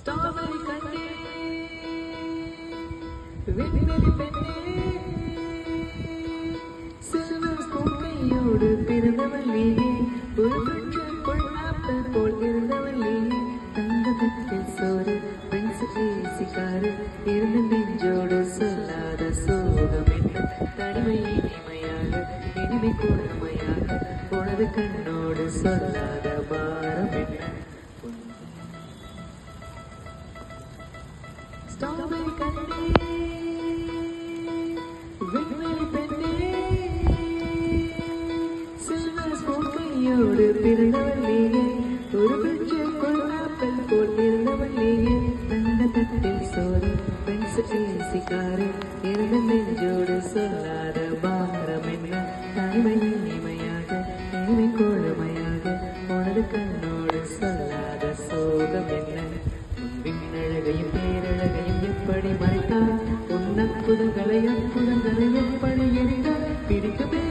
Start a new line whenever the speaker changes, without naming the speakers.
strawberry கண்ணே வெண்மணி பெண்ணே சில்வர் ஸ்பூன் கையோடு பிறந்தவள் நீயே ஒரு பட்சக்குள் ஆப்பிள் போல் இருந்தவள் நீயே தங்கத்தில் சோறு பென்சு பேசிக்காரு இருந்த நெஞ்சோடு சொல்லாத சோகம் என்ன தனிமை இனிமையாக இனிமை கூர்மையாக உனது கண்ணோடு சொல்லாத பாரம் என்ன ஸ்ட்ராபெரி கண்ணே வெண்மணி பெண்ணே சில்வர் ஸ்பூன் கையோடு பிறந்தவள் நீயே ஒரு பட்சக்குள் ஆப்பிள் போல் இருந்தவள் நீயே தங்கத்தில் சோறு பென்சு பேசிக்காரு இருந்த நெஞ்சோடு சொல்லாத பாரம் என்ன தனிமை இனிமையாக இனிமை கோழமையாக உனது கண்ணோடு சொல்லாத சோகம் என்ன விண்ணழகையும் பேரழகையும் எப்படி மறைத்தார் உன் அற்புதங்களை எப்படி எரித்தார் பிடிக்கவே